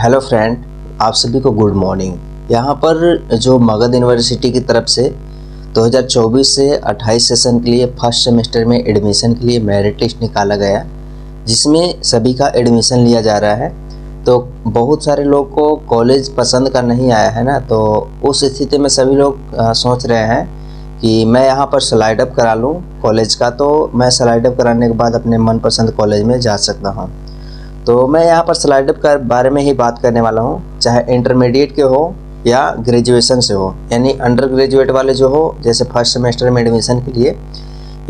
Hello friend, आप सभी को गुड मॉर्निंग। यहाँ पर जो मगध यूनिवर्सिटी की तरफ से 2024 से 28 सेशन के लिए फर्स्ट सेमेस्टर में एडमिशन के लिए मेरिट लिस्ट निकाला गया, जिसमें सभी का एडमिशन लिया जा रहा है। तो बहुत सारे लोग को कॉलेज पसंद का नहीं आया है ना, तो उस स्थिति में सभी लोग सोच रहे हैं कि मैं यहाँ पर स्लाइड अप करा लूँ कॉलेज का, तो मैं स्लाइड अप कराने के बाद अपने मनपसंद कॉलेज में जा सकता हूँ। तो मैं यहाँ पर स्लाइड अप के बारे में ही बात करने वाला हूँ, चाहे इंटरमीडिएट के हो या ग्रेजुएशन से हो, यानी अंडर ग्रेजुएट वाले जो हो, जैसे फर्स्ट सेमेस्टर में एडमिशन के लिए,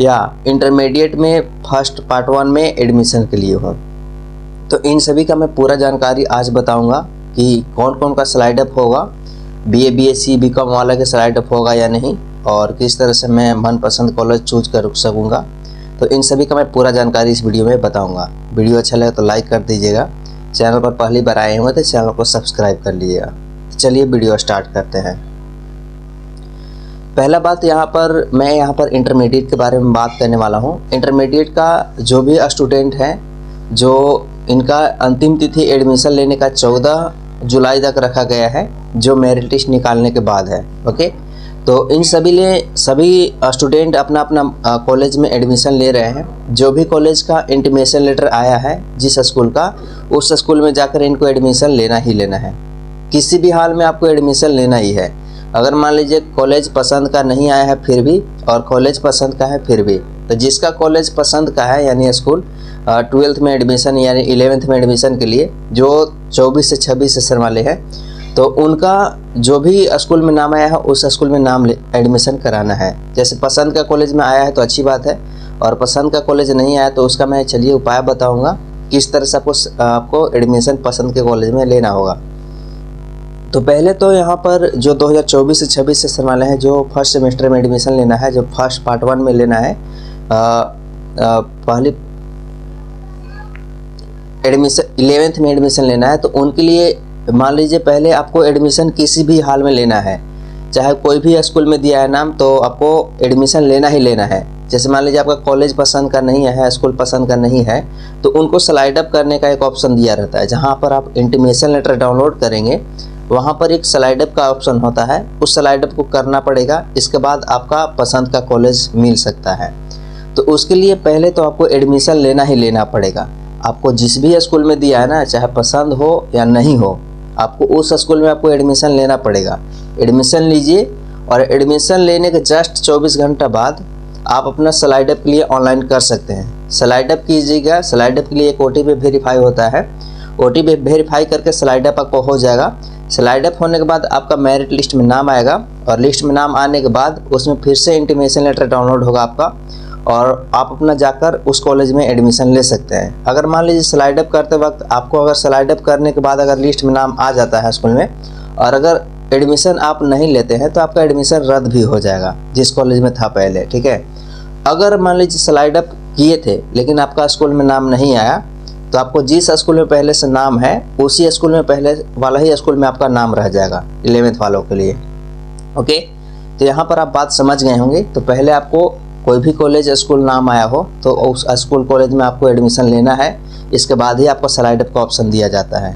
या इंटरमीडिएट में फर्स्ट पार्ट 1 में एडमिशन के लिए हो। तो इन सभी का मैं पूरा जानकारी आज बताऊंगा कि कौन कौन का स्लाइड अप होगा, बीए बीएससी बीकॉम वाला के स्लाइड अप होगा या नहीं, और किस तरह से मैं मनपसंद कॉलेज चूज कर सकूँगा। तो इन सभी का मैं पूरा जानकारी इस वीडियो में बताऊंगा। वीडियो अच्छा लगे तो लाइक कर दीजिएगा, चैनल पर पहली बार आए होंगे तो चैनल को सब्सक्राइब कर लीजिएगा। तो चलिए वीडियो स्टार्ट करते हैं। पहला बात, मैं यहाँ पर इंटरमीडिएट के बारे में बात करने वाला हूँ। इंटरमीडिएट का जो भी स्टूडेंट हैं, जो इनका अंतिम तिथि एडमिशन लेने का 14 जुलाई तक रखा गया है, जो मेरिट लिस्ट निकालने के बाद है। ओके, तो इन सभी स्टूडेंट अपना अपना कॉलेज में एडमिशन ले रहे हैं। जो भी कॉलेज का इंटीमेशन लेटर आया है जिस स्कूल का, उस स्कूल में जाकर इनको एडमिशन लेना ही लेना है। किसी भी हाल में आपको एडमिशन लेना ही है। अगर मान लीजिए कॉलेज पसंद का नहीं आया है फिर भी, और कॉलेज पसंद का है फिर भी, तो जिसका कॉलेज पसंद का है यानी स्कूल 12th में एडमिशन यानी 11th में एडमिशन के लिए, जो 24 से 26 सेशन वाले हैं, तो उनका जो भी स्कूल में नाम आया है उस स्कूल में नाम एडमिशन कराना है। जैसे पसंद का कॉलेज में आया है तो अच्छी बात है, और पसंद का कॉलेज नहीं आया तो उसका मैं चलिए उपाय बताऊंगा किस तरह से आपको एडमिशन पसंद के कॉलेज में लेना होगा। तो पहले तो यहाँ पर जो 2024 से 26 सेशन वाले हैं, जो फर्स्ट सेमेस्टर में एडमिशन लेना है, जो फर्स्ट पार्ट 1 में लेना है, पहली एडमिशन 11th में एडमिशन लेना है, तो उनके लिए मान लीजिए पहले आपको एडमिशन किसी भी हाल में लेना है, चाहे कोई भी स्कूल में दिया है नाम, तो आपको एडमिशन लेना ही लेना है। जैसे मान लीजिए आपका कॉलेज पसंद का नहीं है, स्कूल पसंद का नहीं है, तो उनको स्लाइड अप करने का एक ऑप्शन दिया रहता है। जहां पर आप इंटीमेशन लेटर डाउनलोड करेंगे, वहां पर एक स्लाइड अप का ऑप्शन होता है, उस स्लाइड अप को करना पड़ेगा। इसके बाद आपका पसंद का कॉलेज मिल सकता है। तो उसके लिए पहले तो आपको एडमिशन लेना ही लेना पड़ेगा। आपको जिस भी स्कूल में दिया है ना, चाहे पसंद हो या नहीं हो, आपको उस स्कूल में आपको एडमिशन लेना पड़ेगा। एडमिशन लीजिए, और एडमिशन लेने के जस्ट 24 घंटा बाद आप अपना स्लाइड अप के लिए ऑनलाइन कर सकते हैं। स्लाइड अप कीजिएगा। स्लाइड अप के लिए एक OTP वेरीफाई होता है। OTP वेरीफाई करके स्लाइड अप आपको हो जाएगा। स्लाइड अप होने के बाद आपका मेरिट लिस्ट में नाम आएगा, और लिस्ट में नाम आने के बाद उसमें फिर से इंटीमेशन लेटर डाउनलोड होगा आपका, और आप अपना जाकर उस कॉलेज में एडमिशन ले सकते हैं। अगर मान लीजिए स्लाइड अप करते वक्त आपको, अगर स्लाइड अप करने के बाद अगर लिस्ट में नाम आ जाता है स्कूल में, और अगर एडमिशन आप नहीं लेते हैं, तो आपका एडमिशन रद्द भी हो जाएगा जिस कॉलेज में था पहले। ठीक है, अगर मान लीजिए स्लाइड अप किए थे लेकिन आपका स्कूल में नाम नहीं आया, तो आपको जिस स्कूल में पहले से नाम है उसी स्कूल में पहले वाला ही स्कूल में आपका नाम रह जाएगा 11th वालों के लिए। ओके, तो यहाँ पर आप बात समझ गए होंगे। तो पहले आपको कोई भी कॉलेज स्कूल नाम आया हो तो उस स्कूल कॉलेज में आपको एडमिशन लेना है। इसके बाद ही आपको स्लाइड अप का ऑप्शन दिया जाता है।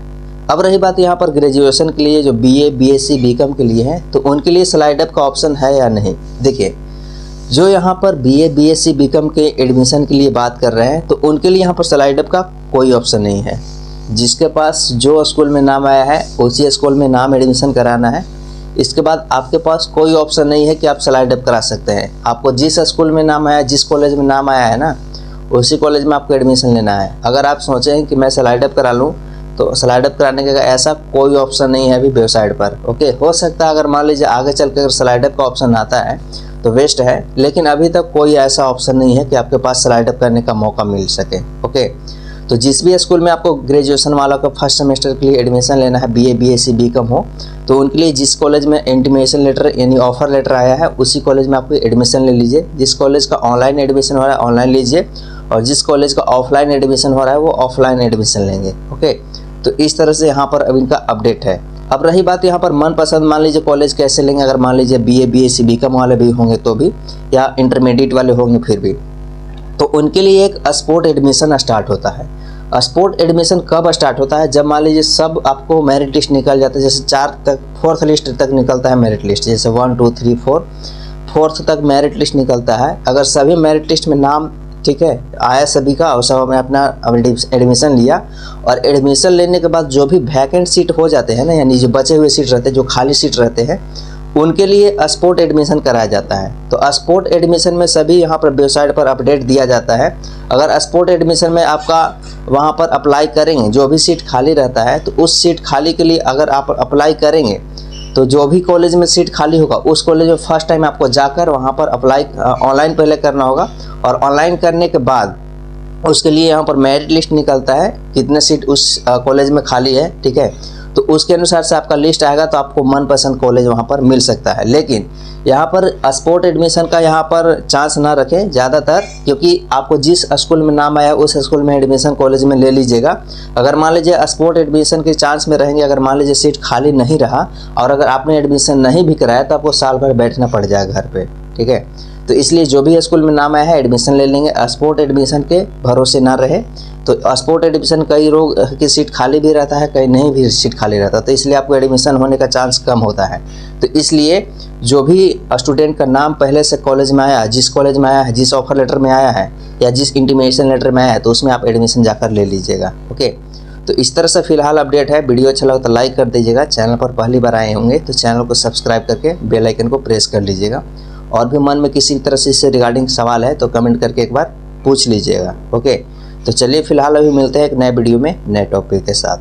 अब रही बात यहाँ पर ग्रेजुएशन के लिए, जो बीए बीएससी बीकॉम के लिए है, तो उनके लिए स्लाइड अप का ऑप्शन है या नहीं। देखिए, जो यहाँ पर बीए बीएससी बीकॉम के एडमिशन के लिए बात कर रहे हैं, तो उनके लिए यहाँ पर स्लाइड अप का कोई ऑप्शन नहीं है। जिसके पास जो स्कूल में नाम आया है उसी स्कूल में नाम एडमिशन कराना है। इसके बाद आपके पास कोई ऑप्शन नहीं है कि आप स्लाइड अप करा सकते हैं। आपको जिस स्कूल में नाम आया, जिस कॉलेज में नाम आया है ना, उसी कॉलेज में आपको एडमिशन लेना है। अगर आप सोचें कि मैं स्लाइड अप करा लूँ, तो स्लाइड अप कराने का ऐसा कोई ऑप्शन नहीं है अभी वेबसाइट पर। ओके, हो सकता है अगर मान लीजिए आगे चल कर स्लाइड अप का ऑप्शन आता है तो बेस्ट है, लेकिन अभी तक कोई ऐसा ऑप्शन नहीं है कि आपके पास स्लाइड अप करने का मौका मिल सके। ओके, तो जिस भी स्कूल में आपको ग्रेजुएशन वालों का फर्स्ट सेमेस्टर के लिए एडमिशन लेना है, बीए बीएससी बीकॉम हो, तो उनके लिए जिस कॉलेज में इंटीमेशन लेटर यानी ऑफर लेटर आया है उसी कॉलेज में आपको एडमिशन ले लीजिए। जिस कॉलेज का ऑनलाइन एडमिशन हो रहा है ऑनलाइन लीजिए, और जिस कॉलेज का ऑफलाइन एडमिशन हो रहा है वो ऑफलाइन एडमिशन लेंगे। ओके, तो इस तरह से यहाँ पर अब इनका अपडेट है। अब रही बात यहाँ पर मनपसंद, मान लीजिए कॉलेज कैसे लेंगे। अगर मान लीजिए बीए बीएससी बीकॉम वाले भी होंगे तो भी, या इंटरमीडिएट वाले होंगे फिर भी, तो उनके लिए एक स्पोर्ट एडमिशन स्टार्ट होता है। स्पोर्ट एडमिशन कब स्टार्ट होता है? जब मान लीजिए सब आपको मेरिट लिस्ट निकल जाता है, जैसे 4 तक 4th लिस्ट तक निकलता है मेरिट लिस्ट, जैसे 1 2 3 4 4th तक मेरिट लिस्ट निकलता है। अगर सभी मेरिट लिस्ट में नाम ठीक है आया सभी का और सब हमने अपना एडमिशन लिया, और एडमिशन लेने के बाद जो भी वैकेंट सीट हो जाते हैं ना, यानी जो बचे हुए सीट रहते हैं, जो खाली सीट रहते हैं, उनके लिए स्पोर्ट एडमिशन कराया जाता है। तो स्पोर्ट एडमिशन में सभी यहाँ पर वेबसाइट पर अपडेट दिया जाता है। अगर स्पोर्ट एडमिशन में आपका वहाँ पर अप्लाई करेंगे, जो भी सीट खाली रहता है, तो उस सीट खाली के लिए अगर आप अप्लाई करेंगे तो जो भी कॉलेज में सीट खाली होगा उस कॉलेज में फर्स्ट टाइम आपको जाकर वहाँ पर अप्लाई ऑनलाइन पहले करना होगा, और ऑनलाइन करने के बाद उसके लिए यहाँ पर मेरिट लिस्ट निकलता है, कितने सीट उस कॉलेज में खाली है, ठीक है। तो उसके अनुसार से आपका लिस्ट आएगा, तो आपको मनपसंद कॉलेज वहाँ पर मिल सकता है। लेकिन यहाँ पर स्पोर्ट एडमिशन का यहाँ पर चांस ना रखें ज़्यादातर, क्योंकि आपको जिस स्कूल में नाम आया उस स्कूल में एडमिशन कॉलेज में ले लीजिएगा। अगर मान लीजिए स्पोर्ट एडमिशन के चांस में रहेंगे, अगर मान लीजिए सीट खाली नहीं रहा और अगर आपने एडमिशन नहीं भी कराया, तो आपको साल भर बैठना पड़ जाएगा घर पर, ठीक है। तो इसलिए जो भी स्कूल में नाम आया है एडमिशन ले लेंगे, स्पोर्ट एडमिशन के भरोसे ना रहे। तो स्पोर्ट एडमिशन कई लोग की सीट खाली भी रहता है, कहीं नहीं भी सीट खाली रहता, तो इसलिए आपको एडमिशन होने का चांस कम होता है। तो इसलिए जो भी स्टूडेंट का नाम पहले से कॉलेज में आया है, जिस कॉलेज में आया है, जिस ऑफर लेटर में आया है या जिस इंटीमेशन लेटर में आया है, तो उसमें आप एडमिशन जाकर ले लीजिएगा, ओके। तो इस तरह से फिलहाल अपडेट है। वीडियो अच्छा लगा तो लाइक कर दीजिएगा। चैनल पर पहली बार आए होंगे तो चैनल को सब्सक्राइब करके बेल आइकन को प्रेस कर लीजिएगा। और भी मन में किसी तरह से इससे रिगार्डिंग सवाल है तो कमेंट करके एक बार पूछ लीजिएगा, ओके। तो चलिए फिलहाल अभी मिलते हैं एक नए वीडियो में नए टॉपिक के साथ।